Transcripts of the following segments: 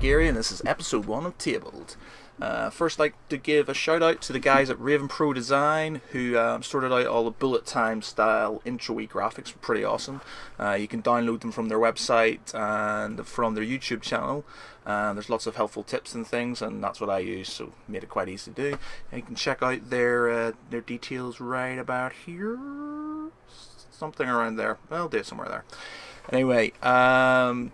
Gary, and this is episode 1 of TABLED. First, I'd like to give a shout out to the guys at Raven Pro Design who sorted out all the bullet time style intro-y graphics. Pretty awesome. You can download them from their website and from their YouTube channel. There's lots of helpful tips and things, and that's what I use, so made it quite easy to do. And you can check out their details right about here, something around there. I'll do it somewhere there. Anyway,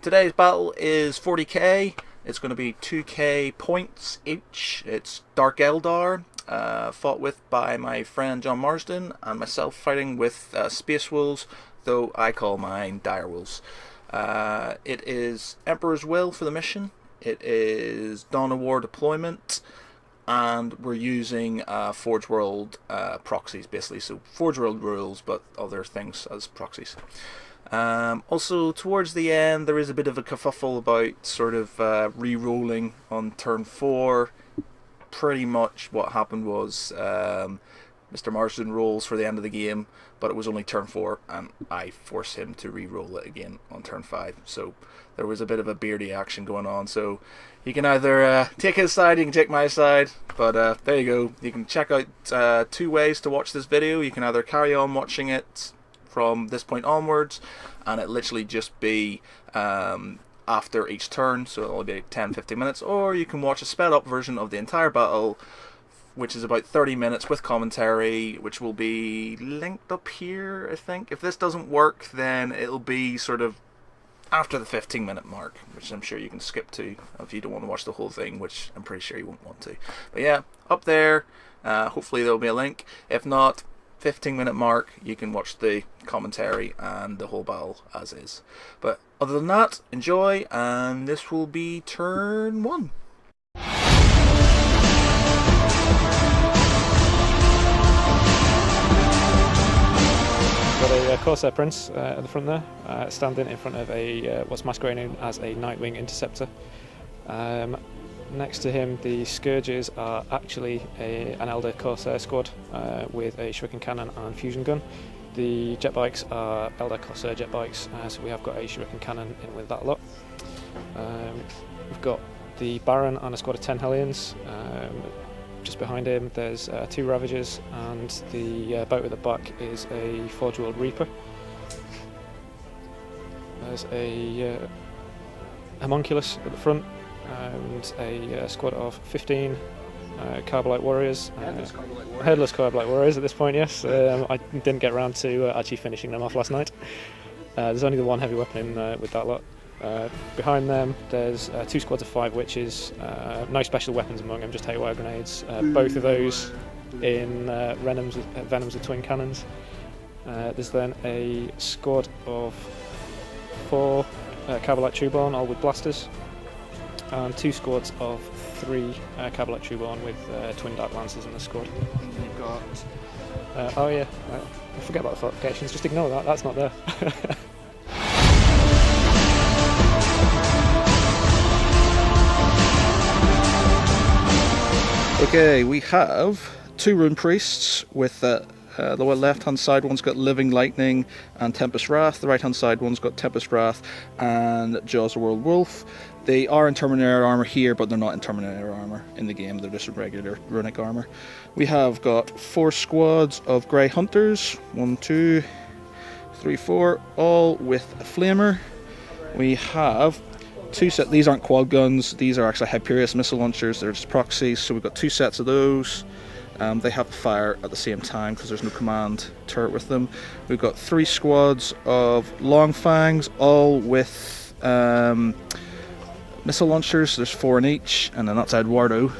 today's battle is 40k. It's going to be 2k points each. It's Dark Eldar, fought with by my friend John Marsden, and myself fighting with Sapcewolves, though I call mine Direwolves. It is Emperor's Will for the mission. It is Dawn of War deployment, and we're using Forgeworld proxies, basically. So Forgeworld rules, but other things as proxies. Also, towards the end, there is a bit of a kerfuffle about sort of re-rolling on turn 4. Pretty much what happened was Mr. Marsden rolls for the end of the game, but it was only turn 4, and I forced him to re-roll it again on turn 5. So there was a bit of a beardy action going on. So you can either take his side, you can take my side, but there you go. You can check out 2 ways to watch this video. You can either carry on watching it from this point onwards, and it literally just be after each turn, so it'll be 10-15 minutes, or you can watch a sped up version of the entire battle, which is about 30 minutes with commentary, which will be linked up here, I think. If this doesn't work, then it'll be sort of after the 15-minute mark, which I'm sure you can skip to if you don't want to watch the whole thing, which I'm pretty sure you won't want to. But yeah, up there, hopefully there'll be a link. If not, 15-minute mark, you can watch the commentary and the whole battle as is. But other than that, enjoy, and this will be turn 1. Got a Corsair Prince at the front there, standing in front of a what's masquerading as a Nightwing Interceptor. Next to him, the Scourges are actually an Eldar Corsair squad with a Shuriken Cannon and fusion gun. The jet bikes are Eldar Corsair jet bikes, so we have got a Shuriken Cannon in with that lot. We've got the Baron and a squad of 10 Hellions. Just behind him, there's 2 Ravagers, and the boat at the back is a Forgeworld Reaper. There's a Homunculus at the front, and a squad of 15 Carbonite Warriors. Headless Carbonite Warriors at this point, yes. I didn't get around to actually finishing them off last night. There's only the 1 heavy weapon with that lot. Behind them, there's 2 squads of 5 witches. No special weapons among them, just haywire grenades. Both of those in Venoms with twin cannons. There's then a squad of 4 Carbonite Trueborn, all with blasters. And 2 squads of 3 Carbonite Trueborn with twin Dark Lancers in the squad. You've got... oh yeah, I forget about the fortifications, just ignore that, that's not there. Okay, we have 2 Rune Priests with the left hand side one's got Living Lightning and Tempest Wrath, the right hand side one's got Tempest Wrath and Jaws of World Wolf. They are in Terminator armor here, but they're not in Terminator armor in the game, they're just in regular runic armor. We have got 4 squads of Grey Hunters, 1, 2, 3, 4, all with a Flamer. We have 2 sets, these aren't quad guns, these are actually Hyperius missile launchers, they're just proxies, so we've got 2 sets of those. They have to fire at the same time because there's no command turret with them. We've got 3 squads of Long Fangs, all with missile launchers. There's 4 in each, and then that's Eduardo.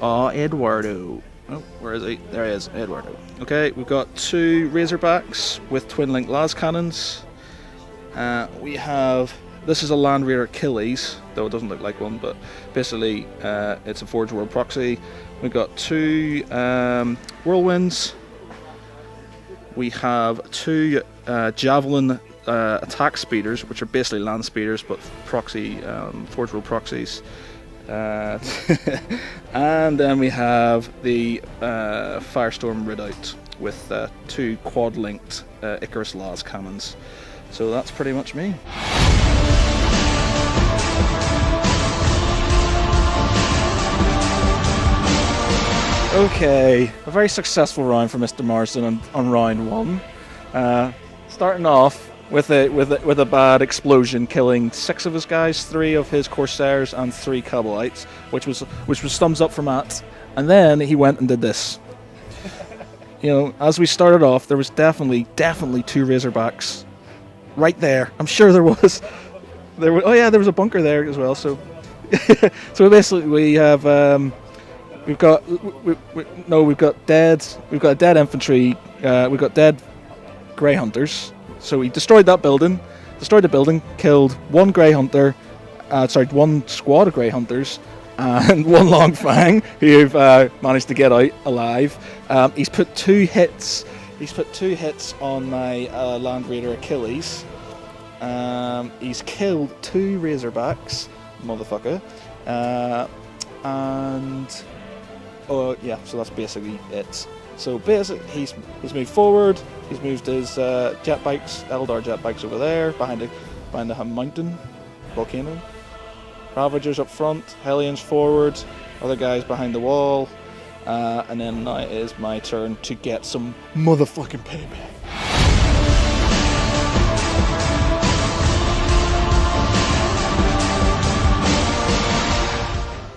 Eduardo. Oh, where is he? There he is, Eduardo. Okay, we've got 2 Razorbacks with twin link las cannons. We have... This is a Land Raider Achilles, though it doesn't look like one, but basically it's a Forgeworld proxy. We've got 2 Whirlwinds. We have 2 Javelin attack speeders, which are basically land speeders, but proxy, Forgeworld proxies. And then we have the Firestorm Redoubt with 2 quad-linked Icarus Las cannons. So that's pretty much me. Okay, a very successful round for Mr. Marsden on round 1. Starting off with a bad explosion, killing 6 of his guys, 3 of his Corsairs, and 3 Cabalites, which was thumbs up for Matt. And then he went and did this. You know, as we started off, there was definitely 2 Razorbacks right there. I'm sure there was. There was a bunker there as well. So, so basically we have we've got dead infantry. We've got dead Grey Hunters. So we destroyed the building, killed 1 Grey Hunter, 1 squad of Grey Hunters, and 1 Long Fang who've managed to get out alive. He's put 2 hits. He's put 2 hits on my Land Raider Achilles. He's killed 2 Razorbacks, motherfucker. So that's basically it. So basically, he's moved forward. He's moved his Eldar jetbikes over there behind the mountain, volcano. Ravagers up front, Hellions forward, other guys behind the wall, and then now it is my turn to get some motherfucking payback.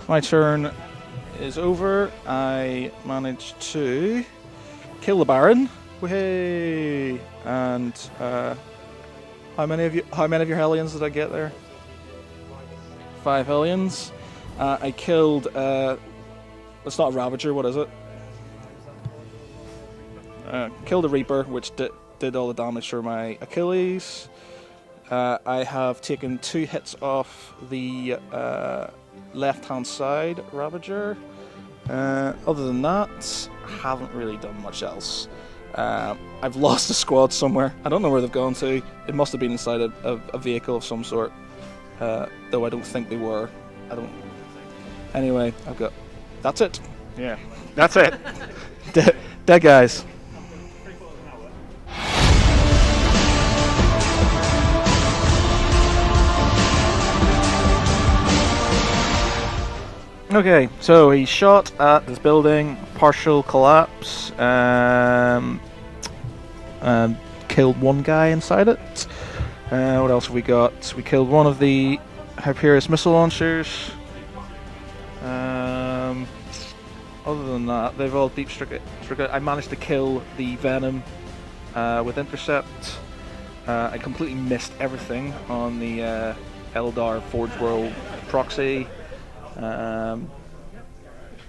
My turn is over. I managed to kill the Baron. Whey! And how many of your Hellions did I get there? 5 Hellions. I killed. It's not a Ravager. What is it? Killed a Reaper, which did all the damage for my Achilles. I have taken 2 hits off the left-hand side Ravager. Other than that, I haven't really done much else. I've lost a squad somewhere. I don't know where they've gone to. It must have been inside a vehicle of some sort. Though I don't think they were. Anyway, that's it. Yeah, that's it. Dead guys. Okay, so he shot at this building, partial collapse, killed 1 guy inside it. What else have we got? We killed 1 of the Hyperius missile launchers. Other than that, they've all deep struck. I managed to kill the Venom with intercept. I completely missed everything on the Eldar Forgeworld proxy.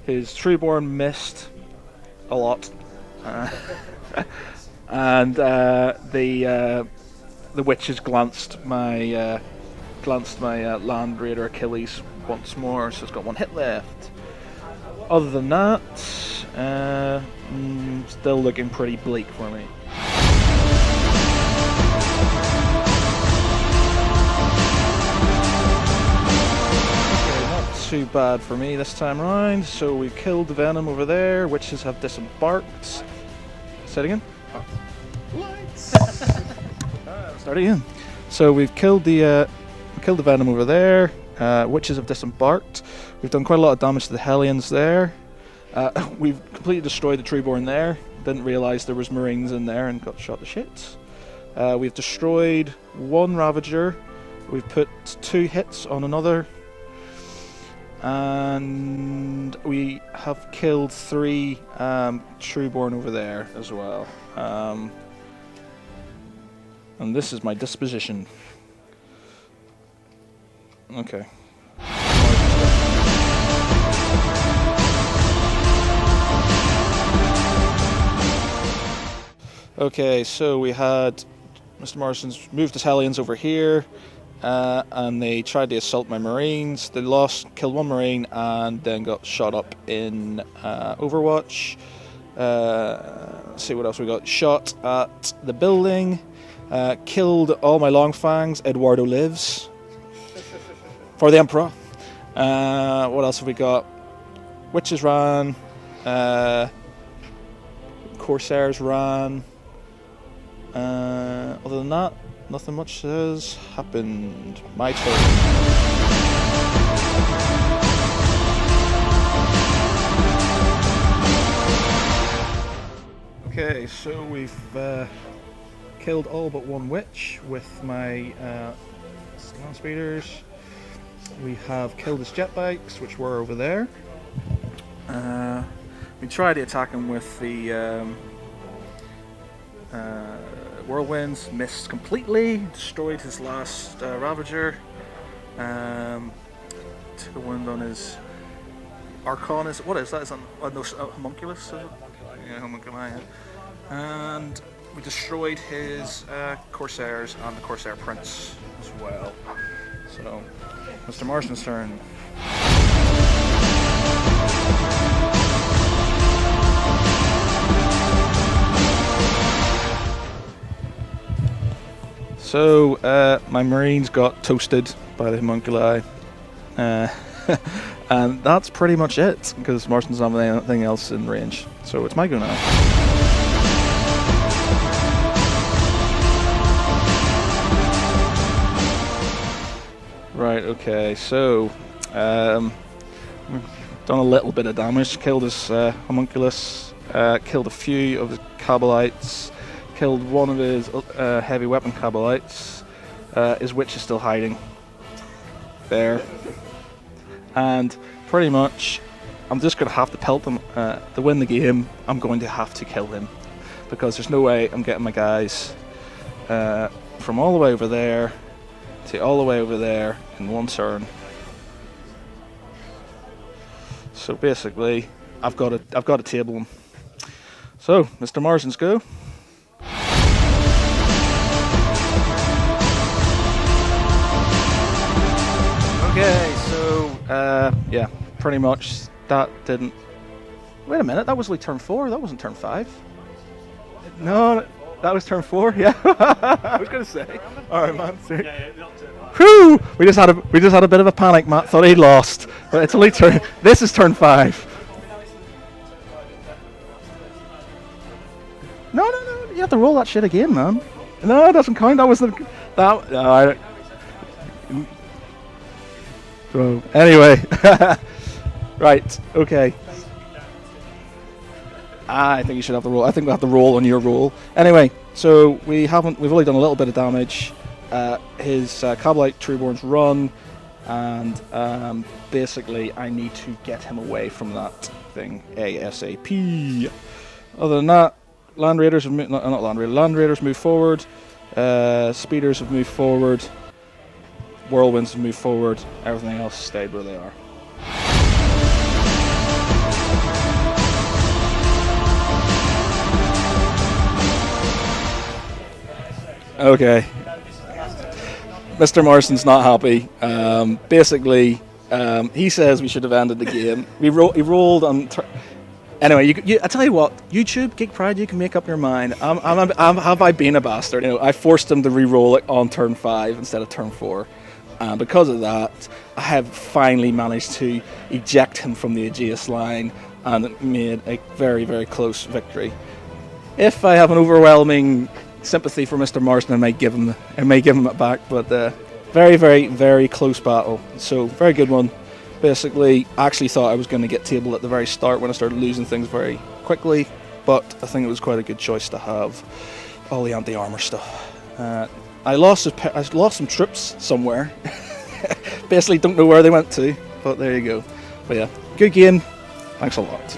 His Trueborn missed a lot, and the witches glanced my Land Raider Achilles once more, so it's got 1 hit left. Other than that, still looking pretty bleak for me. Too bad for me this time around. So we've killed the Venom over there. Witches have disembarked. Say it again. Oh. Start again. So we've killed the Venom over there. Witches have disembarked. We've done quite a lot of damage to the Hellions there. We've completely destroyed the Treeborn there. Didn't realise there was Marines in there and got shot to shit. We've destroyed 1 Ravager. We've put 2 hits on another. And we have killed 3 Trueborn over there as well. And this is my disposition. Okay. Okay, so we had Mr. Marsden's moved his Hellions over here. And they tried to assault my Marines. They killed 1 Marine, and then got shot up in Overwatch. Let's see what else we got. Shot at the building. Killed all my Long Fangs. Eduardo lives. For the Emperor. What else have we got? Witches ran. Corsairs ran. Other than that, nothing much has happened. My turn. Okay, so we've killed all but one witch with my land speeders. We have killed his jet bikes, which were over there. We tried to attack him with the whirlwinds, missed completely, destroyed his last Ravager, took a wound on his Arcanus. What is that? Is that homunculus? Is it? Yeah, homunculi. Yeah. And we destroyed his Corsairs and the Corsair Prince as well. So, Mr. Marsden's turn. So, my Marines got toasted by the homunculi. And that's pretty much it, because Marsden doesn't have anything else in range. So it's my go now. Right, okay, so done a little bit of damage, killed his homunculus, killed a few of his Cabalites, killed one of his heavy weapon Cabalites. His witch is still hiding there. And pretty much, I'm just going to have to pelt him. To win the game, I'm going to have to kill him. Because there's no way I'm getting my guys from all the way over there to all the way over there in one turn. So basically, I've got to table him. So, Mr. Marsden's go. Okay, so yeah, pretty much that didn't. Wait a minute, that was only turn 4. That wasn't turn 5. No, that was turn 4. Yeah, I was gonna say. All right, man. Whew! We just had a bit of a panic. Matt thought he'd lost, but it's only turn. This is turn 5. No, you have to roll that shit again, man. No, it doesn't count. That was the that. No, so anyway, right, okay. I think you should have the roll. I think we have to roll on your roll. Anyway, so we've only done a little bit of damage. His Cabalite Trueborn's run, and basically I need to get him away from that thing ASAP. Other than that, Land Raiders have moved, not Land Raiders. Land Raiders move forward. Speeders have moved forward. Whirlwinds have moved forward. Everything else stayed where they are. Okay. Mr. Marsden's not happy. Basically, he says we should have ended the game. He rolled on. Anyway, I tell you what, YouTube, Geek Pride, you can make up your mind. Have I been a bastard? You know, I forced him to re-roll it on turn 5 instead of turn 4. And because of that, I have finally managed to eject him from the Aegis line and made a very, very close victory. If I have an overwhelming sympathy for Mr. Marsden, I may give him it back, but very, very, very close battle. So, very good one. Basically, I actually thought I was going to get tabled at the very start when I started losing things very quickly, but I think it was quite a good choice to have all the anti-armor stuff. I lost some troops somewhere. Basically, don't know where they went to, but there you go. But yeah, good game. Thanks a lot.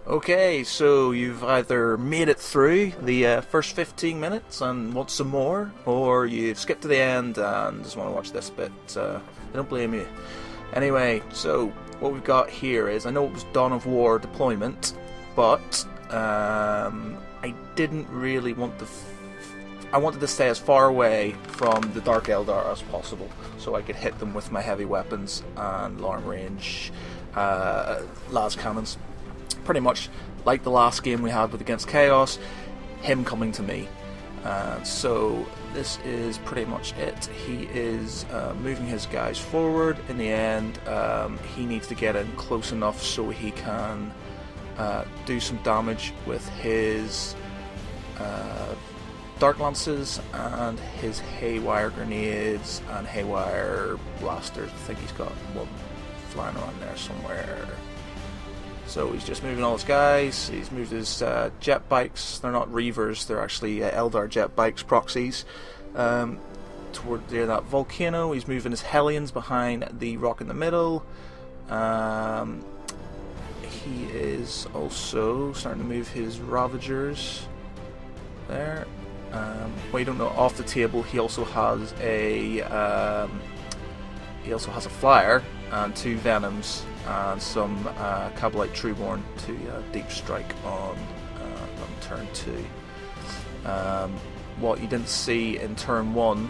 Okay, so you've either made it through the first 15 minutes and want some more, or you've skipped to the end and just want to watch this bit. I don't blame you. Anyway, so what we've got here is, I know it was Dawn of War deployment, but I didn't really want to. I wanted to stay as far away from the Dark Eldar as possible, so I could hit them with my heavy weapons and long range las cannons. Pretty much like the last game we had with Against Chaos, him coming to me. So this is pretty much it. He is moving his guys forward. In the end, he needs to get in close enough so he can do some damage with his Dark Lances and his Haywire Grenades and Haywire Blasters. I think he's got one flying around there somewhere. So he's just moving all his guys. He's moved his jet bikes. They're not Reavers, they're actually Eldar jet bikes, proxies. Toward near that volcano. He's moving his Hellions behind the rock in the middle. He is also starting to move his Ravagers there. Well, you don't know, off the table he also has a flyer and 2 Venoms and some Kabalite Trueborn to deep strike on turn 2. What you didn't see in turn 1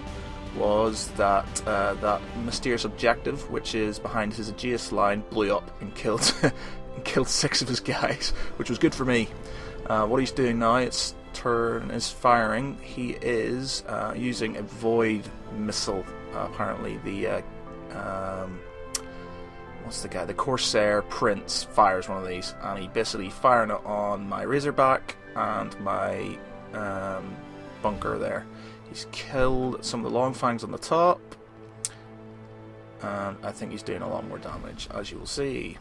was that that mysterious objective, which is behind his Aegeus line, blew up and killed and killed 6 of his guys, which was good for me. What he's doing now, its turn is firing. He is using a Void missile. Apparently, the what's the guy? The Corsair Prince fires one of these, and he basically firing it on my Razorback and my bunker there. He's killed some of the long fangs on the top, and I think he's doing a lot more damage, as you will see.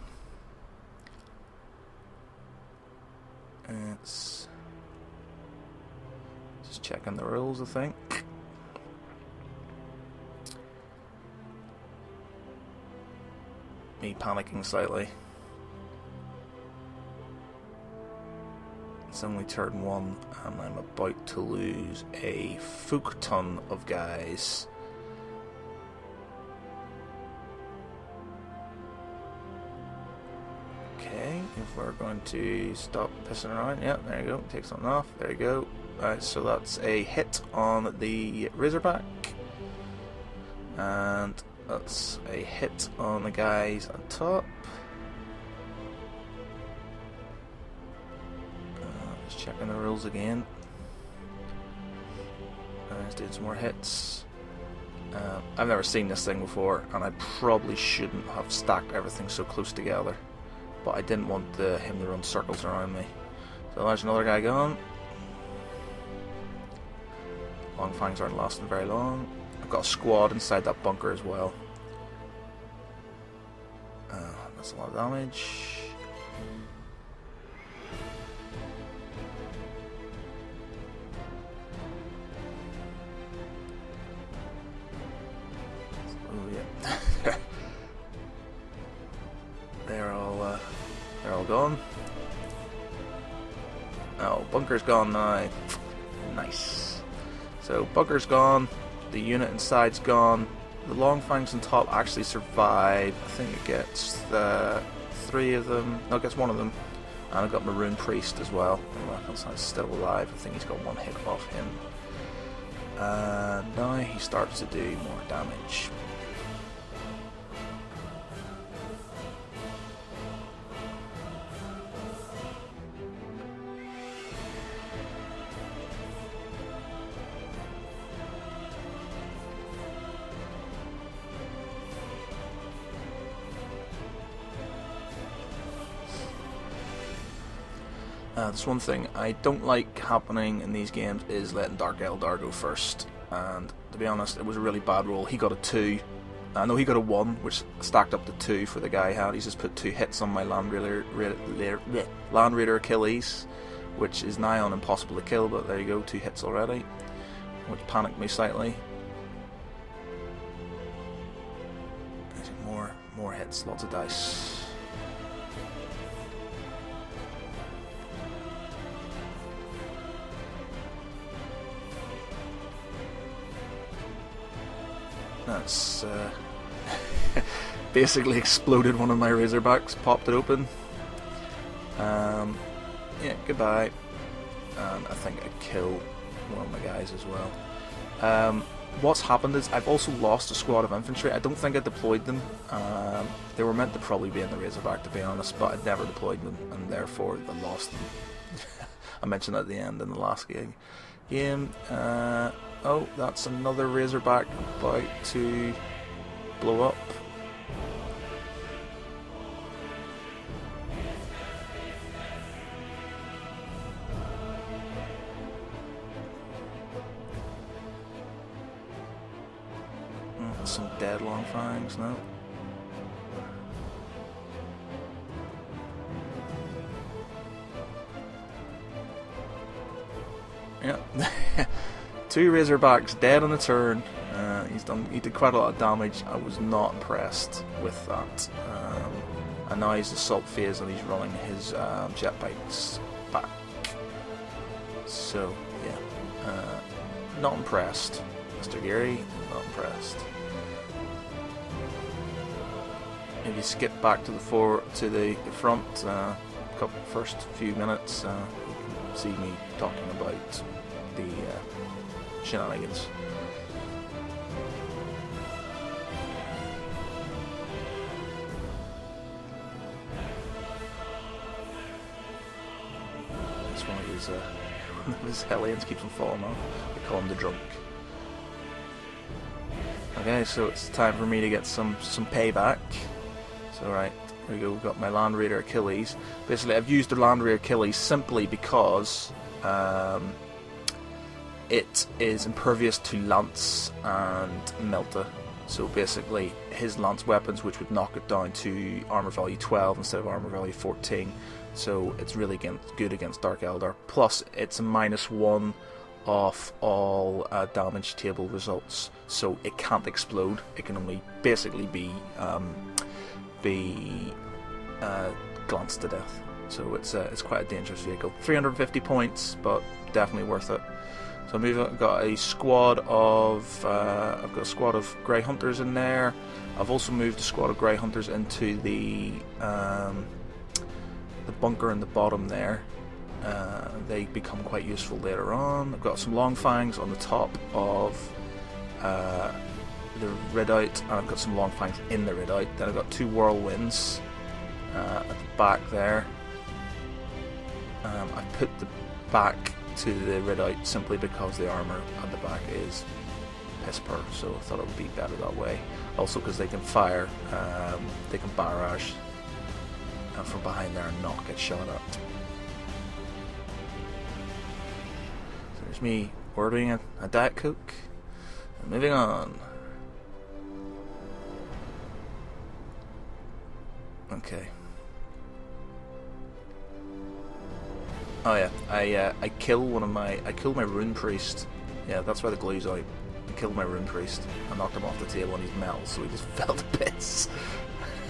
It's just checking the rules, I think. Me panicking slightly. It's only turn 1 and I'm about to lose a fuck ton of guys. Okay, if we're going to stop pissing around, yeah, there you go, take something off, there you go. Alright, so that's a hit on the Razorback, and that's a hit on the guys on top. Just checking the rules again. Let's do some more hits. I've never seen this thing before, and I probably shouldn't have stacked everything so close together, but I didn't want him to run circles around me. So there's another guy gone. Long fangs aren't lasting very long. I've got a squad inside that bunker as well. That's a lot of damage. Oh yeah. They're all gone. Oh, bunker's gone now. Nice. So bunker's gone. The unit inside's gone. The long fangs on top actually survive. I think it gets the 3 of them. No, it gets 1 of them. And I've got Maroon Priest as well. The left hand side's still alive. I think he's got 1 hit off him. And now he starts to do more damage. There's one thing I don't like happening in these games is letting Dark Eldar go first, and to be honest, it was a really bad roll. He got a 2. No, he got a 1, which stacked up to 2 for the guy he had. He's just put 2 hits on my Land Raider Achilles, which is nigh on impossible to kill, but there you go, 2 hits already, which panicked me slightly. More hits, lots of dice. That's basically exploded one of my Razorbacks, popped it open. Yeah, goodbye. And I think I killed one of my guys as well. What's happened is I've also lost a squad of infantry. I don't think I deployed them. They were meant to probably be in the Razorback, to be honest, but I'd never deployed them, and therefore I lost them. I mentioned that at the end in the last game. Oh, that's another Razorback about to blow up. get some dead long fangs now. Yeah. 2 Razorbacks dead on the turn. He did quite a lot of damage. I was not impressed with that. And now he's assault phase and he's running his jet bikes back. So yeah, not impressed, Mr. Geary. Not impressed. If you skip back to the front, first few minutes, you can see me talking about the shenanigans. This one of his Hellions keeps on falling off. They call him the Drunk. Okay, so it's time for me to get some payback. So right, here we go. We've got my Land Raider Achilles. Basically, I've used the Land Raider Achilles simply because it is impervious to Lance and Melta. So basically, his Lance weapons, which would knock it down to armor value 12 instead of armor value 14. So it's really good against Dark Eldar. Plus, it's a -1 off all damage table results. So it can't explode. It can only basically be glanced to death. So it's quite a dangerous vehicle. 350 points, but definitely worth it. So I've got a squad of Grey Hunters in there. I've also moved a squad of Grey Hunters into the bunker in the bottom there. They become quite useful later on. I've got some Long Fangs on the top of the Redoubt, and I've got some Long Fangs in the Redoubt. Then I've got 2 Whirlwinds at the back there. I've put the back to the Redoubt simply because the armor at the back is piss poor, so I thought it would be better that way. Also because they can fire, they can barrage from behind there and not get shot at. So there's me ordering a Diet Coke and moving on. Okay. Oh yeah, I killed my Rune Priest. Yeah, that's why the glue's out. I killed my Rune Priest. I knocked him off the table and he's metal, so he just fell to bits.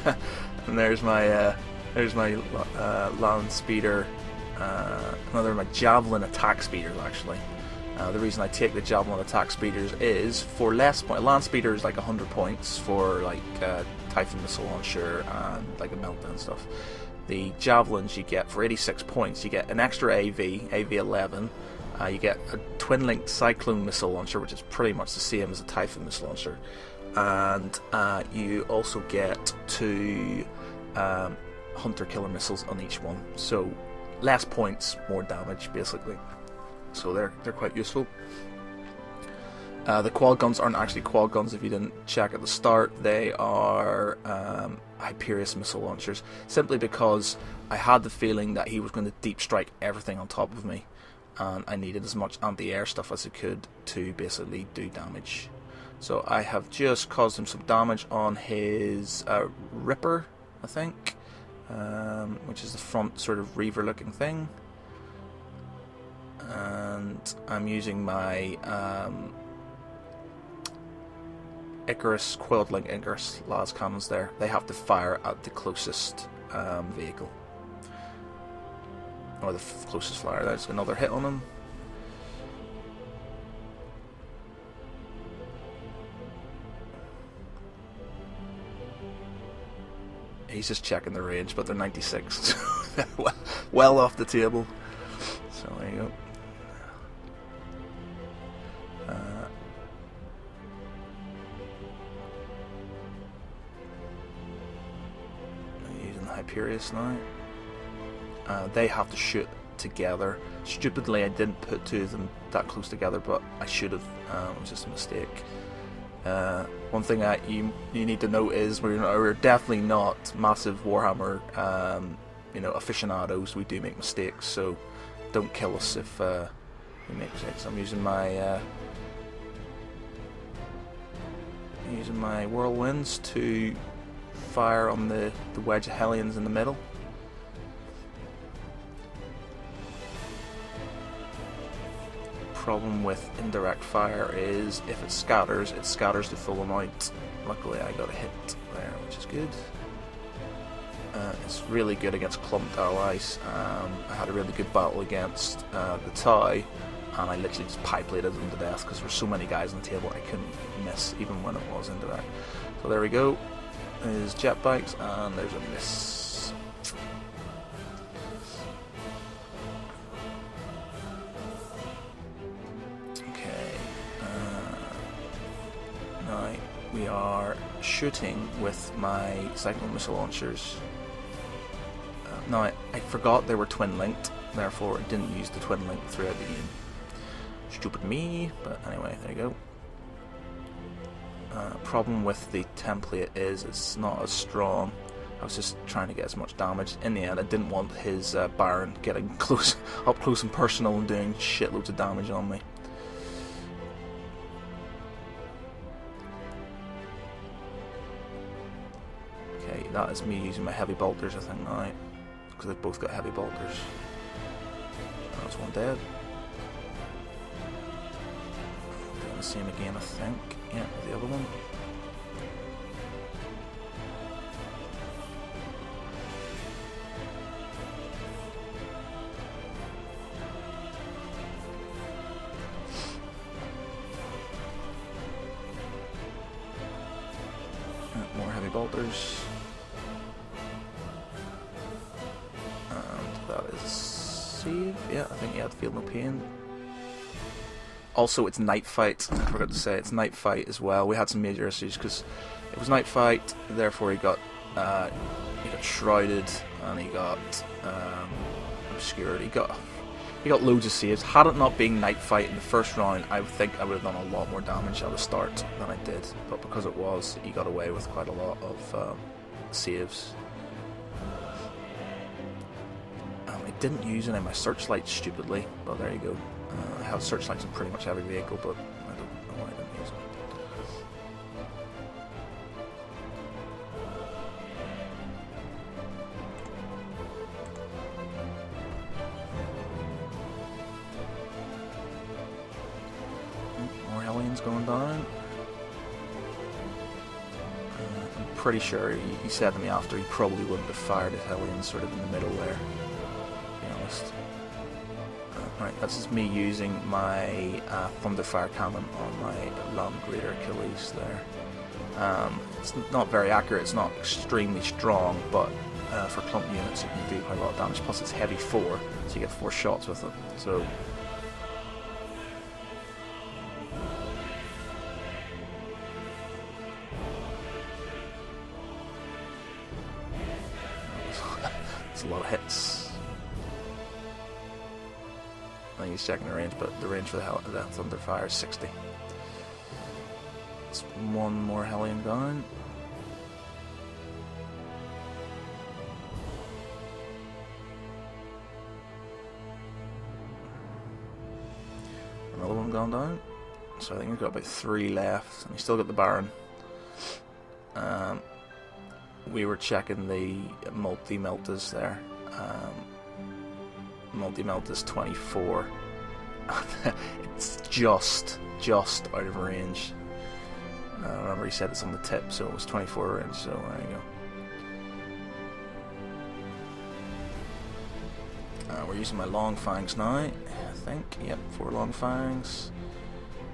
And there's my Land Speeder. They're my Javelin attack speeders actually. The reason I take the Javelin attack speeders is for less points. Land Speeder is like 100 points for like Typhon Missile Launcher and like a Meltdown and stuff. The Javelins you get for 86 points, you get an extra AV11, you get a twin-linked Cyclone Missile Launcher, which is pretty much the same as a Typhon Missile Launcher, and you also get 2 Hunter Killer Missiles on each one, so less points, more damage basically, so they're quite useful. The quad guns aren't actually quad guns if you didn't check at the start. They are Hyperius missile launchers, simply because I had the feeling that he was going to deep strike everything on top of me, and I needed as much anti-air stuff as I could to basically do damage. So I have just caused him some damage on his Ripper, I think, which is the front sort of Reaver looking thing, and I'm using my Icarus, Quad-Link Icarus las cannons there. They have to fire at the closest vehicle, or the closest flyer. There's another hit on him. He's just checking the range, but they're 96, well off the table. So there you go. Hyperius now. They have to shoot together. Stupidly, I didn't put 2 of them that close together, but I should have. It was just a mistake. One thing that you need to note is we're definitely not massive Warhammer aficionados. We do make mistakes, so don't kill us if we make mistakes. I'm using my using my whirlwinds to fire on the wedge of Hellions in the middle. Problem with indirect fire is if it scatters the full amount. Luckily I got a hit there, which is good. It's really good against clumped allies. I had a really good battle against the Tau, and I literally just pipe-bladed them to death because there were so many guys on the table I couldn't miss even when it was indirect. So there we go. There's jet bikes and there's a miss. Okay. Now we are shooting with my cyclone missile launchers. Now I forgot they were twin linked, therefore I didn't use the twin link throughout the game. Stupid me, but anyway, there you go. Problem with the template is it's not as strong. I was just trying to get as much damage. In the end, I didn't want his Baron getting up close and personal and doing shitloads of damage on me. Okay, that is me using my heavy bolters, I think, now. Because they've both got heavy bolters. That's one dead. Doing the same again, I think. Yeah, the other one. More heavy bolters. And that is save. Yeah, I think he had feel no pain. Also, it's night fight. I forgot to say it's night fight as well. We had some major issues because it was night fight. Therefore, he got shrouded and he got obscured. He got loads of saves. Had it not been night fight in the first round, I think I would have done a lot more damage at the start than I did. But because it was, he got away with quite a lot of saves. I didn't use any of my searchlights stupidly, but there you go. I have searchlights in pretty much every vehicle, but I don't know why I didn't use them. More Hellions going down. I'm pretty sure he said to me after he probably wouldn't have fired his Hellions sort of in the middle there, to be honest. Right, this is me using my Thunderfire cannon on my Land Greater Achilles there. It's not very accurate, it's not extremely strong, but for clump units you can do quite a lot of damage, plus it's heavy 4, so you get 4 shots with it. So it's a lot of hits. I think he's checking the range, but the range for the Thunderfire is 60. It's one more Hellion down. Another one gone down. So I think we've got about 3 left, and he's still got the Baron. We were checking the multi-meltas there. Multi-melt is 24. It's just out of range. Remember he said it's on the tip, so it was 24 range, so there you go. We're using my long fangs now, I think. Yep, 4 long fangs.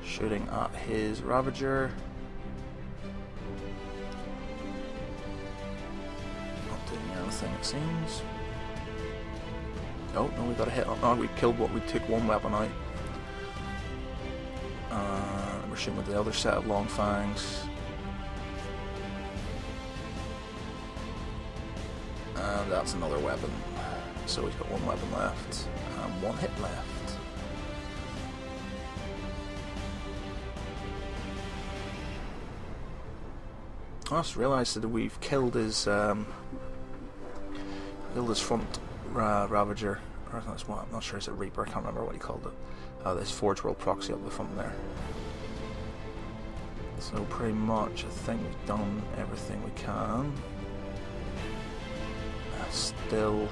Shooting at his Ravager. Not doing anything, it seems. Oh, no, we got a hit on. Oh, we killed what we took one weapon out. We're shooting with the other set of long fangs. And that's another weapon. So he's got 1 weapon left. And 1 hit left. I just realised that we've killed his front Ravager, or that's what, I'm not sure, is it Reaper, I can't remember what he called it. This Forgeworld proxy up the front there. So pretty much I think we've done everything we can. Still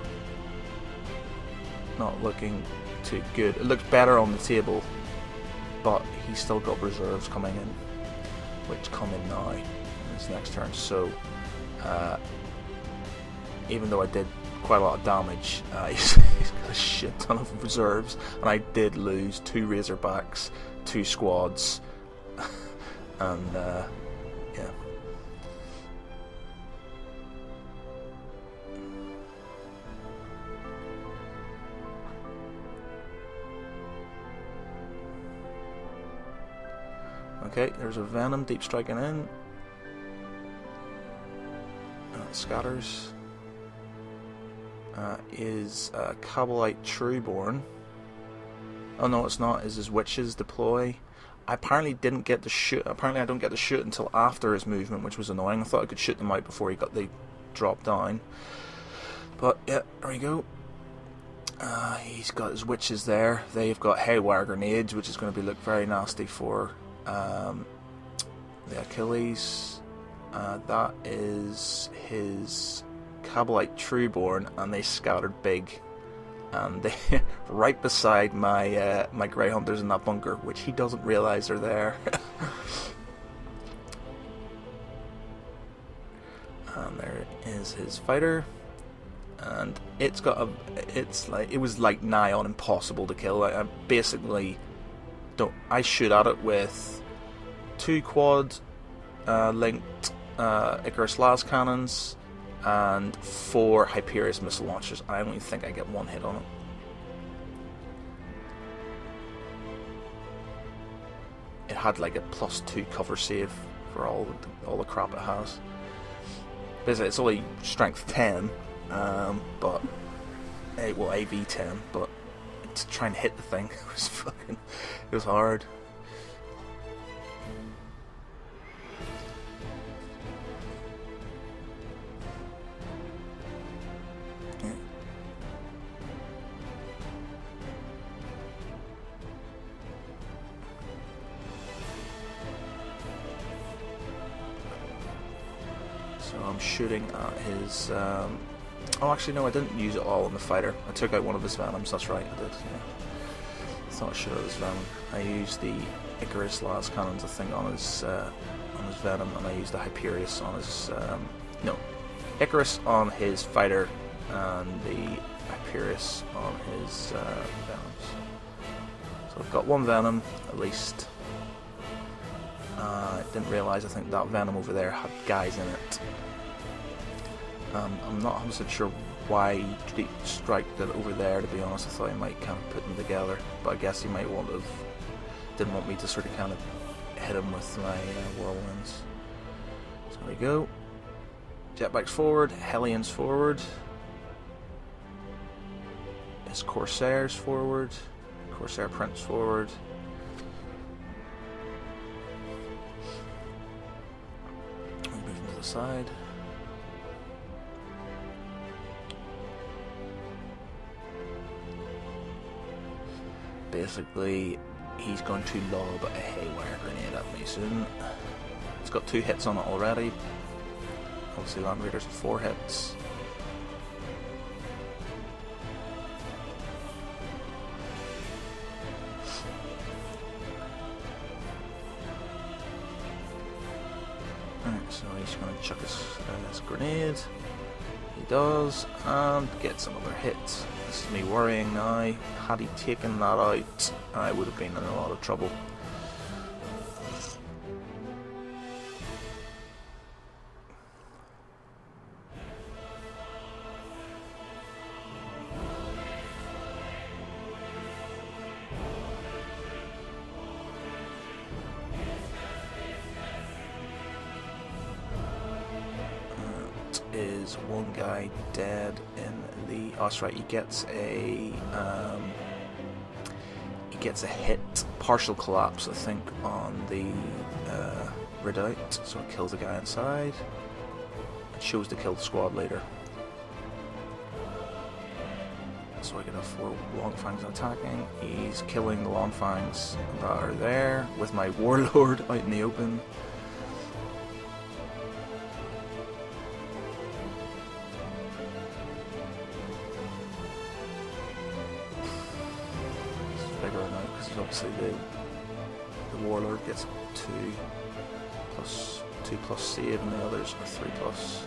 not looking too good. It looks better on the table, but he's still got reserves coming in, which come in now in his next turn. So even though I did quite a lot of damage, he's got a shit ton of reserves, and I did lose 2 Razorbacks, 2 squads, and yeah. Okay, there's a Venom deep striking in. Scatters. Is Kabbalite Trueborn. Oh no, it's not. Is his Witches deploy? I apparently didn't get to shoot. Apparently I don't get to shoot until after his movement, which was annoying. I thought I could shoot them out before they dropped down. But yeah, there we go. He's got his Witches there. They've got Haywire Grenades, which is going to be look very nasty for the Achilles. That is his Kabbalite Trueborn, and they scattered big, and they right beside my my Grey Hunters in that bunker, which he doesn't realise are there. And there is his fighter, and it was like nigh on impossible to kill. I basically I shoot at it with 2 quad linked Icarus las cannons and 4 Hyperius missile launchers. I don't even think I get 1 hit on it. It had like a +2 cover save for all the crap it has. Basically, it's only strength 10, but well, AV 10, but to try and hit the thing it was hard. So I'm shooting at his. Oh, actually, no, I didn't use it all on the fighter. I took out one of his Venoms. That's right, I did. Yeah. I thought I should have his Venom. I used the Icarus las cannons, I think, on his Venom, and I used the Hyperius on his. No, Icarus on his fighter, and the Hyperius on his Venoms. So I've got 1 Venom at least. I didn't realise, I think that Venom over there had guys in it. I'm not 100% sure why he deep striked it over there, to be honest. I thought he might kind of put them together, but I guess he might didn't want me to sort of kind of hit him with my whirlwinds. So there we go. Jetbacks forward, Hellions forward. His Corsairs forward. Corsair Prince forward. Moving to the side. Basically, he's going to lob a Haywire Grenade at me soon. It's got 2 hits on it already. Obviously, Land Raiders have 4 hits. Alright, so he's going to chuck his grenade. He does, and gets another hit. This is me worrying now. Had he taken that out, I would have been in a lot of trouble. Is 1 guy dead in the... Oh, that's right, he gets a hit, partial collapse, I think, on the redoubt, so it kills the guy inside. It shows to kill the squad later. So I get a 4 Longfangs attacking. He's killing the Longfangs that are there with my Warlord out in the open. basically the warlord gets 2 plus save, and the others are 3 plus.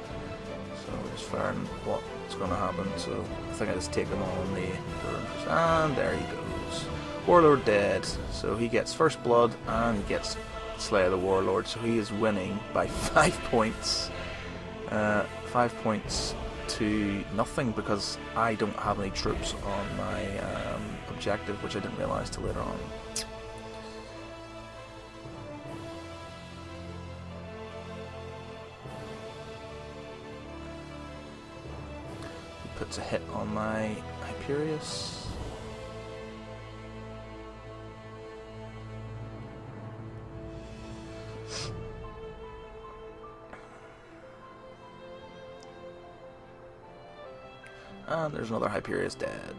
So we're just firing what's going to happen. So I think I just take them all on the first, and there he goes. Warlord dead. So he gets first blood and he gets Slay of the Warlord. So he is winning by 5 points. 5 points to nothing because I don't have any troops on my objective, which I didn't realise till later on. Puts a hit on my Hyperius. And there's another Hyperius dead.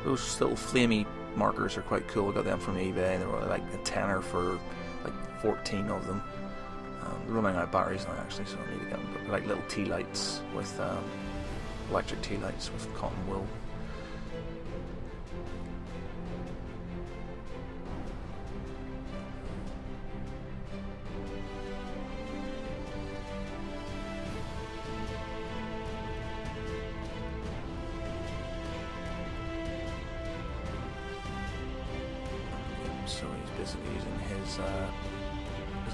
Those little flamey markers are quite cool. I got them from eBay. They were like a tenner for like 14 of them. They're running out of batteries now actually, so I need to get them. But like little tea lights with electric tea lights with cotton wool. So he's basically using his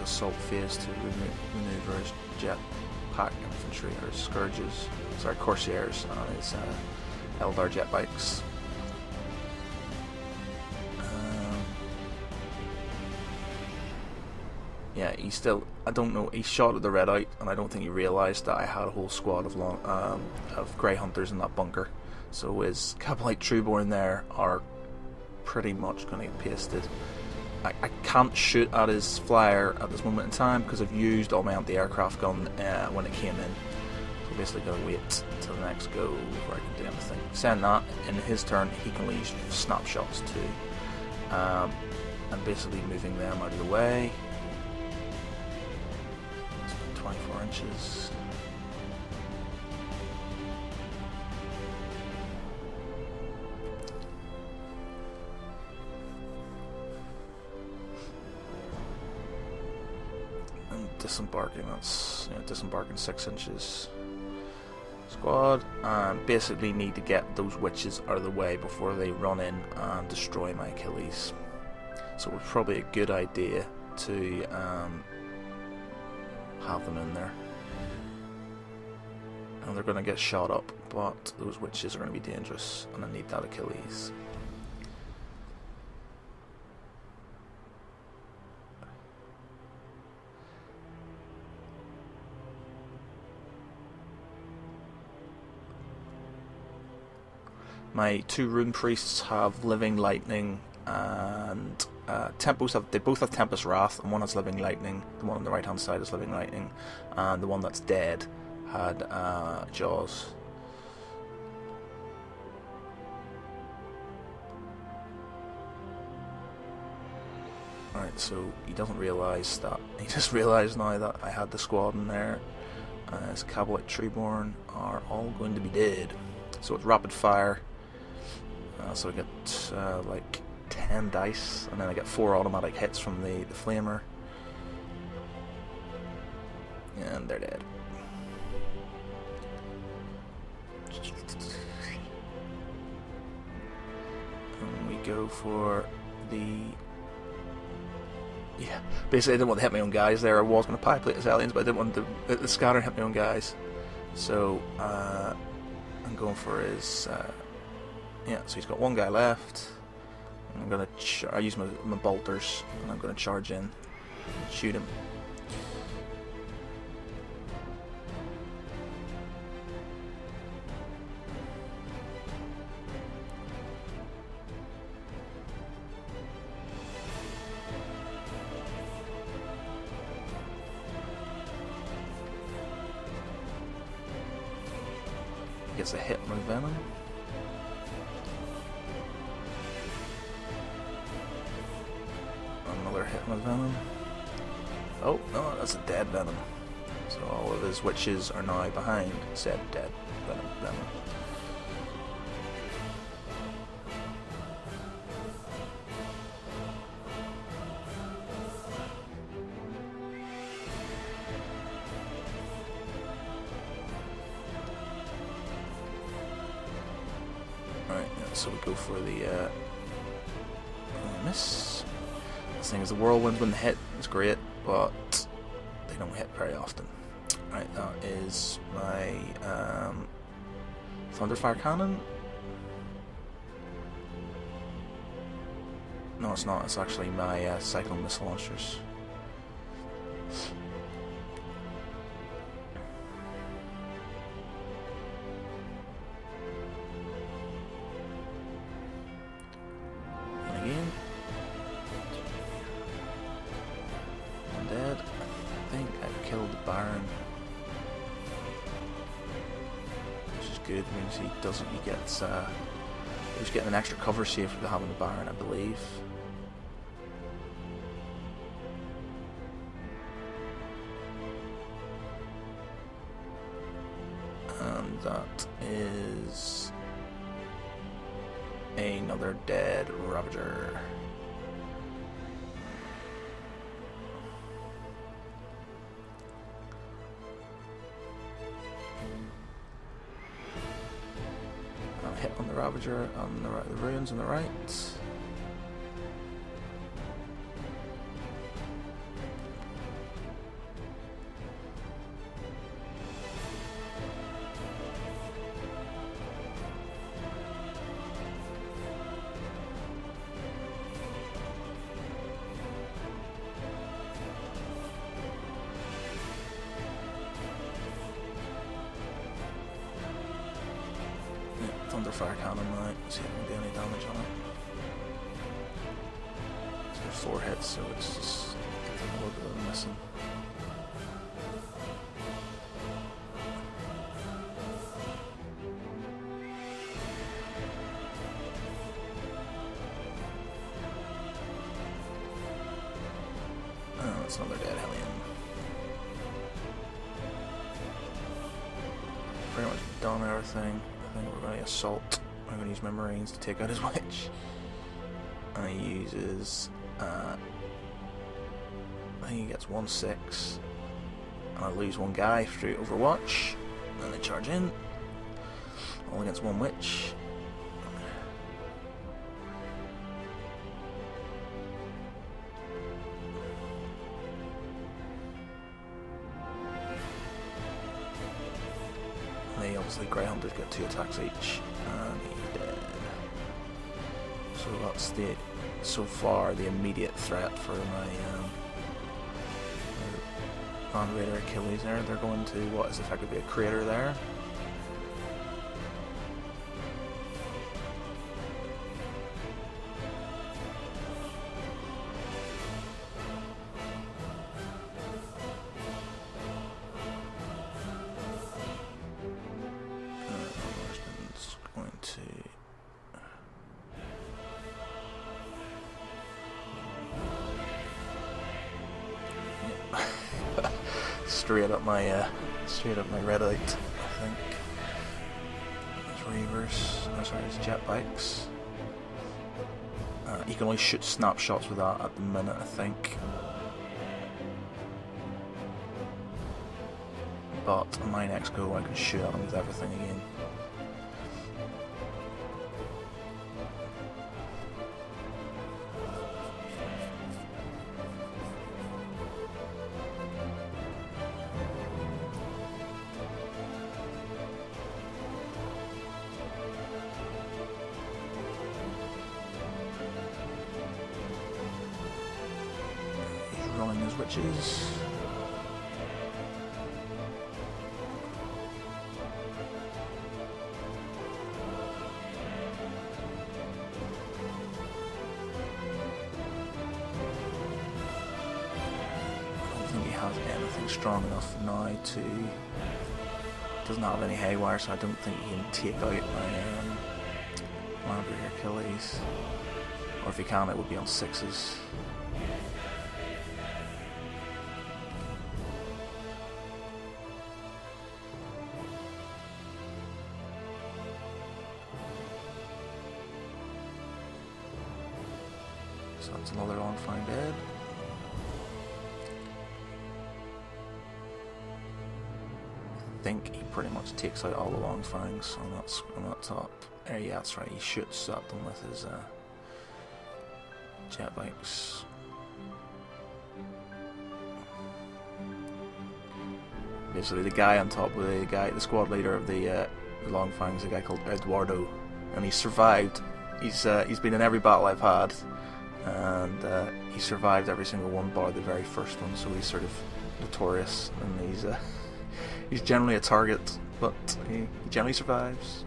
assault phase to maneuver his jetpack infantry, or his scourges, sorry, corsairs on his Eldar jet bikes. Yeah, he still, I don't know, he shot at the red out, and I don't think he realised that I had a whole squad of Grey Hunters in that bunker. So his Cabalite Trueborn there are pretty much going to get pasted. I can't shoot at his flyer at this moment in time because I've used all my anti-aircraft gun when it came in. So basically got to wait till the next go before I can do anything. Saying that, in his turn he can use snapshots too. And basically moving them out of the way. Let's put 24 inches. Disembarking, that's disembarking 6 inches. Squad, and basically need to get those witches out of the way before they run in and destroy my Achilles. So it's probably a good idea to have them in there. And they're going to get shot up, but those witches are going to be dangerous, and I need that Achilles. My 2 rune priests have living lightning, and tempos they both have Tempest Wrath, and one has living lightning. The one on the right hand side is living lightning, and the one that's dead had Jaws. Alright, so he doesn't realise that. He just realised now that I had the squad in there. His Cabalite Treeborn are all going to be dead. So it's rapid fire. So I get like 10 dice, and then I get 4 automatic hits from the flamer, and they're dead. And we go for the basically I didn't want to hit my own guys there. I was going to pie plate his aliens, but I didn't want the scatter and hit my own guys. So I'm going for his. So he's got 1 guy left. I'm gonna I use my bolters, and I'm gonna charge in and shoot him. Gets a hit with venom. Another hit with venom. Oh no, that's a dead venom. So all of his witches are now behind said dead venom. so we go for the miss. The thing is, the whirlwinds when they hit is great, but they don't hit very often. Right, that is my Thunderfire Cannon. No, it's not. It's actually my Cyclone Missile Launchers. And again. I'm dead. I think I've killed the Baron. Which is good. It means he doesn't. He gets. He was getting an extra cover save for having the Baron, I believe. And that is another dead Ravager. Hit on the Ravager on the right, the ruins on the right. Thunderfire Cannon now, see if we can do any damage on it. So 4 hits, so it's just a little bit of missing. Oh, it's another dead Hellion. Pretty much done everything. I think we're going to assault. I'm going to use my Marines to take out his witch. And he uses, I think he gets 1/6. And I lose 1 guy through Overwatch. And they charge in. All against 1 witch. They obviously Grey Hunters get 2 attacks each, and he's dead. So that's the so far the immediate threat for my Land Raider Achilles there. They're going to what is effectively a crater there. Straight up my redite, I think. There's Reavers. Oh, sorry, it's jet bikes. You can only shoot snapshots with that at the minute, I think. But on my next go, I can shoot at them with everything again. Witches. I don't think he has anything strong enough now to. Doesn't have any haywire, so I don't think he can take out my Land Raider Achilles. Or if he can, it would be on 6s. So that's another on fine dead. I think he pretty much takes out all the long fangs on that top. Yeah, that's right. He shoots at them with his jet bikes. Basically, the guy on top with the squad leader of the long fangs, a guy called Eduardo, and he survived. He's been in every battle I've had, and he survived every single one bar the very first one. So he's sort of notorious, and he's generally a target, but he generally survives.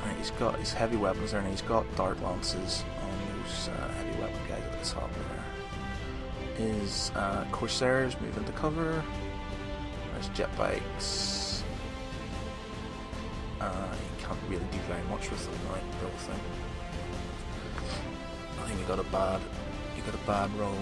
Right, he's got his heavy weapons there, and he's got dart lances on those heavy weapon guys at the top there. His Corsairs move into cover. There's jet bikes. You can't really do very much with them, right? The whole thing. I think you got a bad roll.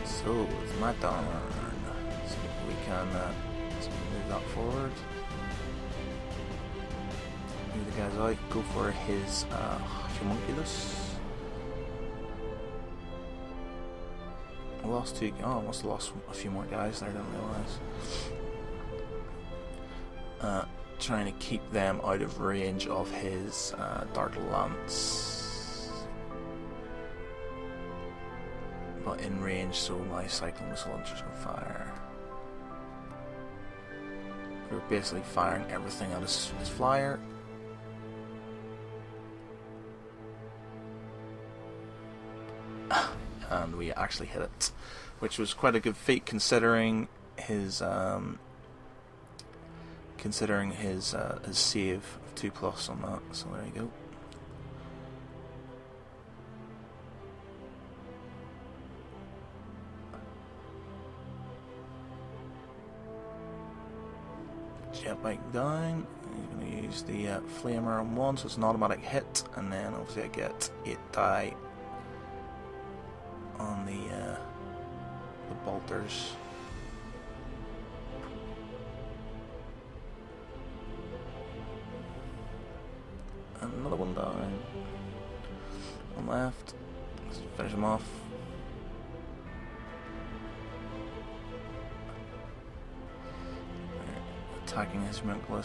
So, it's my turn. See if we can move that forward. Move the guys out. Go for his homunculus. I lost two. Oh, I must have lost a few more guys there. I didn't realise. Trying to keep them out of range of his Dark Lance. But in range, so my cyclone missile launchers can fire. We're basically firing everything at his flyer. And we actually hit it, which was quite a good feat considering his save of 2+ on that. So there you go. Jet bike down. He's going to use the flamer on one, so it's an automatic hit, and then obviously I get 8 die on the bolters. And another one down. One left. Let's finish him off. Attacking his homunculi,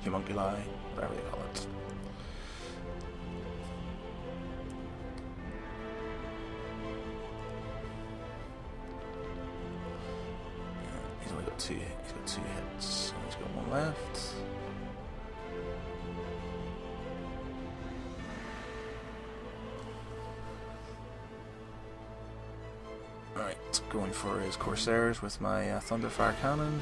whatever they call it. He's only got two hits. He's got one left. Right, going for his Corsairs with my Thunderfire cannon.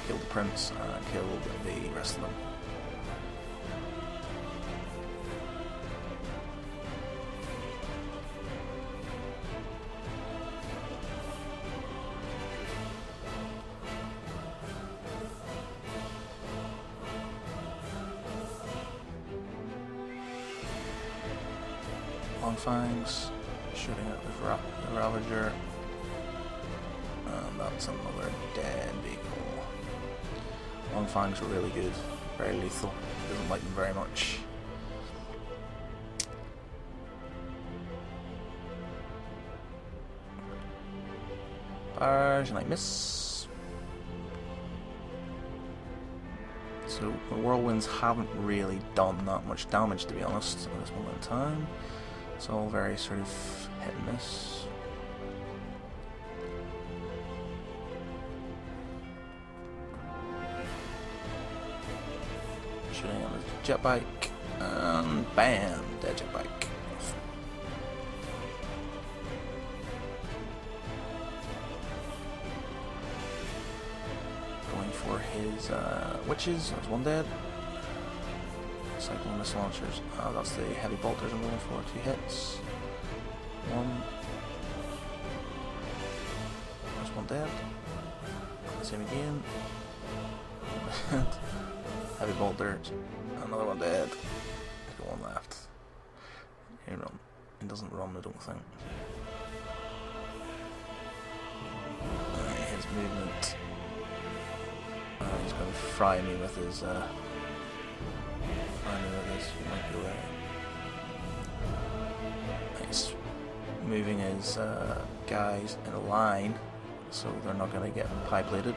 Killed the prince and killed the rest of them. Long fangs shooting at the Ravager. And that's another dead beagle. Long fangs are really good, very lethal. Doesn't like them very much. Fires and I miss. So the whirlwinds haven't really done that much damage, to be honest, at this moment in time. It's all very sort of hit and miss. jetbike, and bam, dead jetbike. Going for his witches. That's one dead. Cyclone missile launchers. That's the heavy bolters I'm going for. 2 hits. One. There's one dead. Same again. Heavy bolters. Another one dead. I've got one left. It doesn't run, I don't think. His movement. He's going to fry me with his. I know this might be right. He's moving his guys in a line, so they're not going to get pie-plated.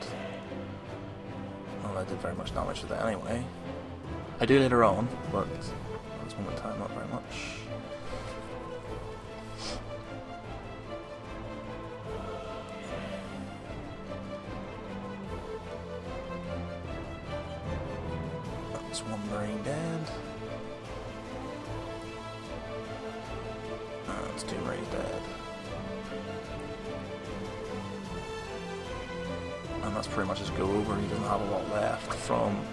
Well, I did very much damage to that anyway. I do later on, but at this moment in time, not very much. That's one Marine dead. That's 2 Marines dead. And that's pretty much his go over. He doesn't have a lot left from...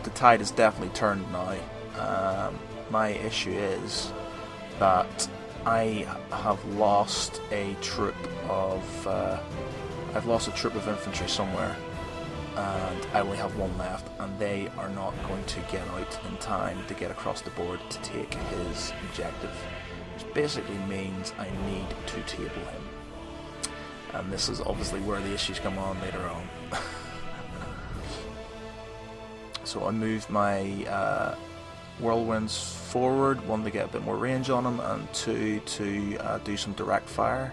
The tide has definitely turned now. My issue is that I have lost a troop of... I've lost a troop of infantry somewhere. And I only have one left, and they are not going to get out in time to get across the board to take his objective, which basically means I need to table him. And this is obviously where the issues come on later on. So I moved my whirlwinds forward, 1 to get a bit more range on him, and 2 to do some direct fire.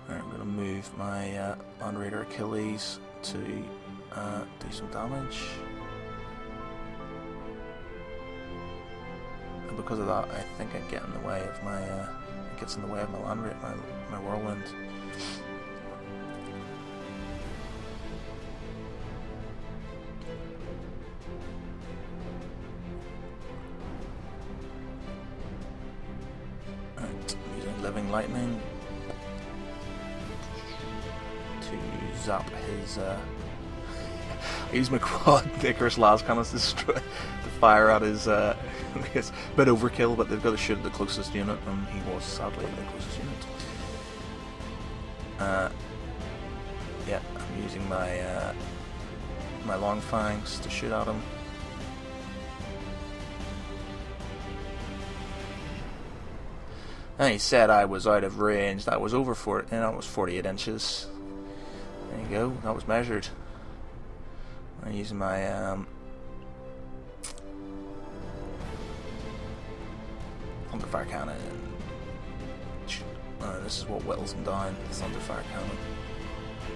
I'm going to move my Unraider Achilles to do some damage. And because of that, I think I get in the way of my it gets in the way of my land rate, my whirlwind. Right, using living lightning to zap his I use my quad Icarus las cannons to fire at his it's a bit overkill, but they've got to shoot at the closest unit, and he was sadly the closest unit. Yeah, I'm using my my long fangs to shoot at him. And he said I was out of range. That was over that was 48 inches. There you go. That was measured. I'm using my thunderfire cannon. This is what whittles them down. The thunderfire cannon.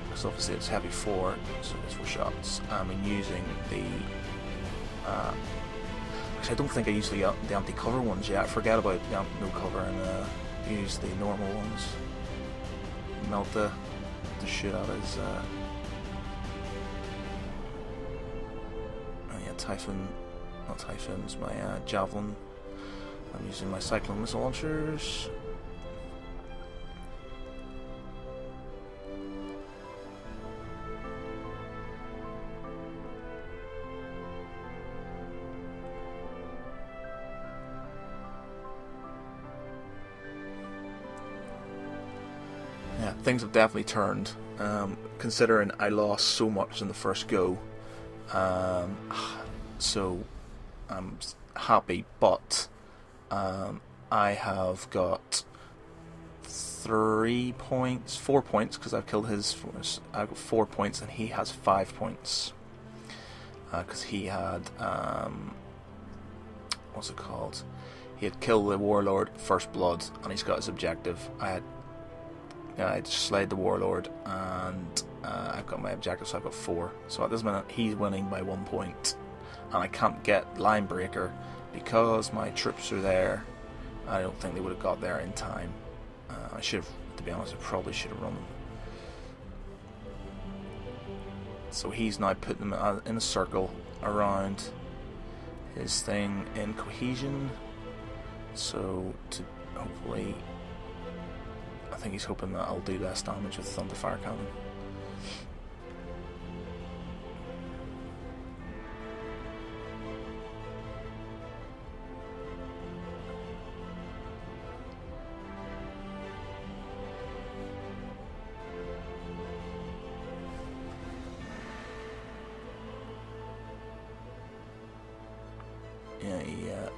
Because obviously it's heavy 4, so it's 4 shots. I'm using the. Actually, I don't think I used the anti-cover ones yet. I forget about the no cover and use the normal ones. Melta to shoot at his. Typhoon, not Typhoons, my Javelin. I'm using my Cyclone missile launchers. Yeah, things have definitely turned, considering I lost so much in the first go. So I'm happy, but I have got 4 points because I've killed his. I've got 4 points, and he has 5 points because he had what's it called? He had killed the warlord first blood, and he's got his objective. I slayed the warlord, and I've got my objective, so I've got 4. So at this minute, he's winning by 1 point. and I can't get Line Breaker because my troops are there. I don't think they would have got there in time. I should have, to be honest, I probably should have run them. So he's now putting them in a circle around his thing in cohesion. So to hopefully, I think he's hoping that I'll do less damage with Thunderfire Cannon.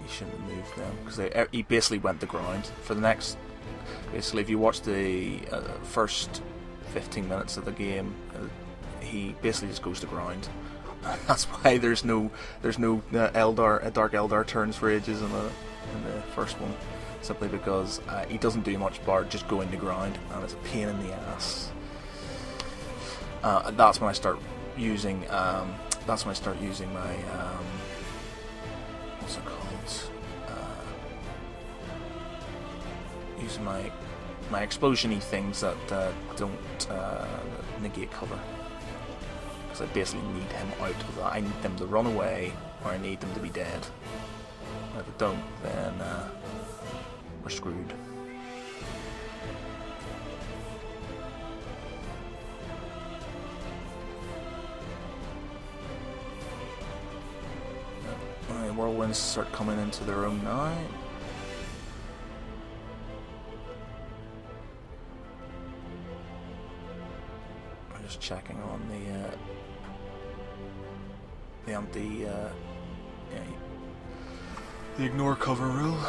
He shouldn't have moved them because he basically went the ground for the next. Basically, if you watch the first 15 minutes of the game, he basically just goes to ground. That's why there's no Dark Eldar turns for ages in the first one, simply because he doesn't do much bar just going to ground, and it's a pain in the ass. That's when I start using. That's when I start using my. What's it called? Using my explosion-y things that don't negate cover, because I basically need him out of that. I need them to run away, or I need them to be dead. And if I don't, then we're screwed. Whirlwinds start coming into their own now. I'm just checking on the ignore cover rule.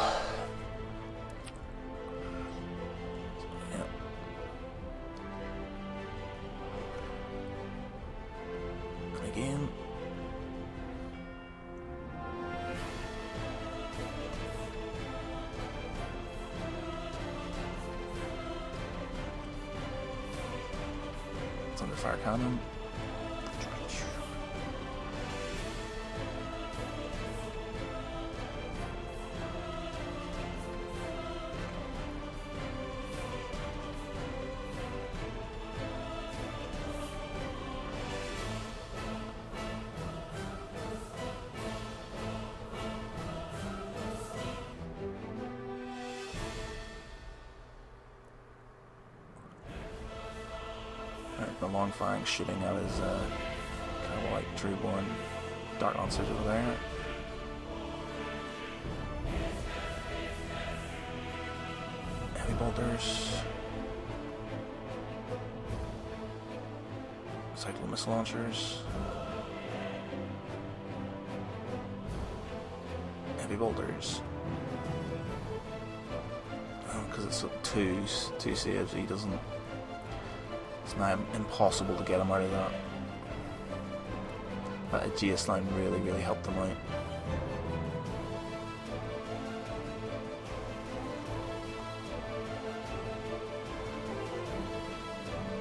Yeah. And again. Fire cannon. The long firing shooting at his kind of like Trueborn Dark Lancers over there. Heavy bolters. Cyclo missile launchers. Heavy bolters. Because it's two saves, he doesn't. It's now impossible to get him out of that. That GS line really helped him out.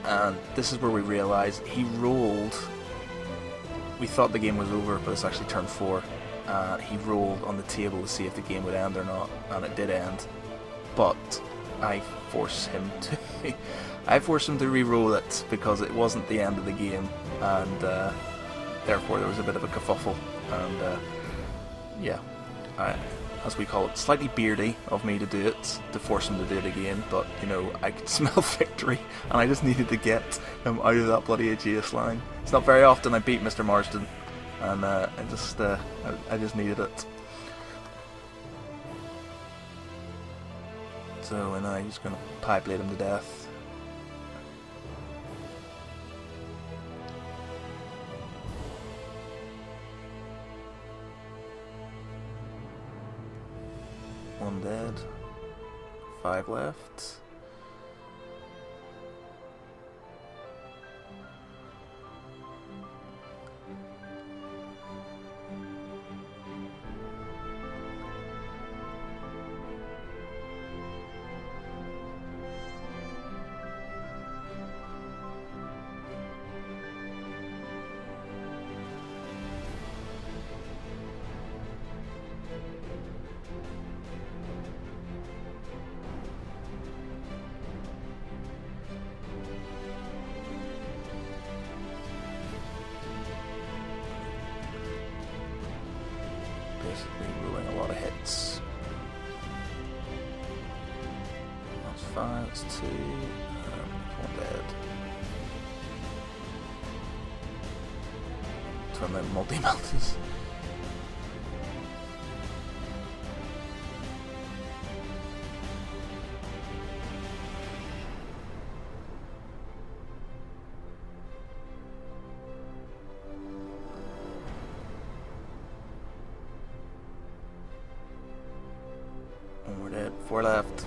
And this is where we realise he rolled. We thought the game was over, but it's actually turn 4. He rolled on the table to see if the game would end or not, and it did end. But I forced him to re-roll it because it wasn't the end of the game, and therefore there was a bit of a kerfuffle. And yeah, as we call it, slightly beardy of me to do it, to force him to do it again. But you know, I could smell victory, and I just needed to get him out of that bloody AGS line. It's not very often I beat Mr. Marsden, and I just needed it. So, and I'm just going to pipe blade him to death. One dead. 5 left. 5, that's 2, 1 dead. Turn that multi-melters. And we're dead. 4 left.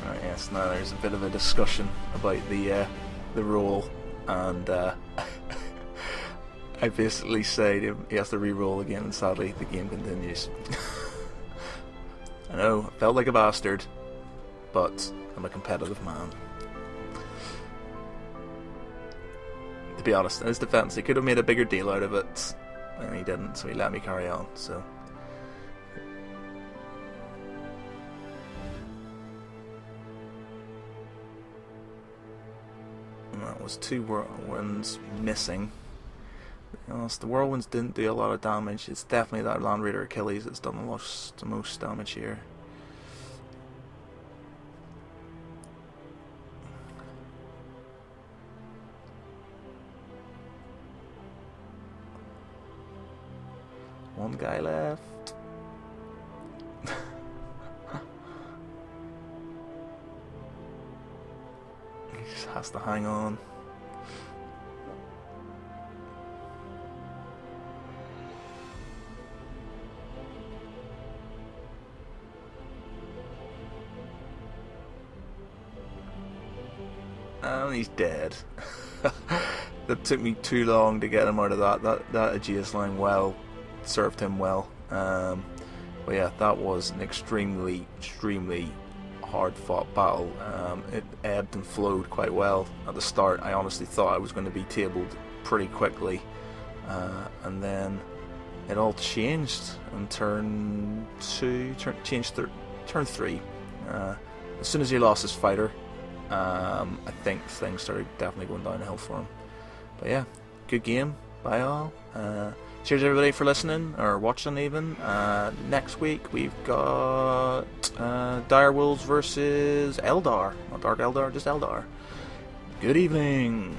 Right, yes, now there's a bit of a discussion about the roll, and I basically say to him he has to re-roll again, and sadly the game continues. I know, I felt like a bastard, but I'm a competitive man. To be honest, in his defense, he could have made a bigger deal out of it, and he didn't, so he let me carry on, so... And that was 2 whirlwinds missing. To be honest, the whirlwinds didn't do a lot of damage. It's definitely that Land Raider Achilles that's done the most damage here. One guy left. He just has to hang on. And he's dead. That took me too long to get him out of that. That Aegeus line served him well. But yeah, that was an extremely hard fought battle. It ebbed and flowed quite well at the start. I honestly thought I was going to be tabled pretty quickly, and then it all changed on turn 3. As soon as he lost his fighter, I think things started definitely going downhill for him. But yeah, good game. Bye all. Cheers everybody for listening, or watching even. Next week we've got Direwolves versus Eldar. Not Dark Eldar, just Eldar. Good evening.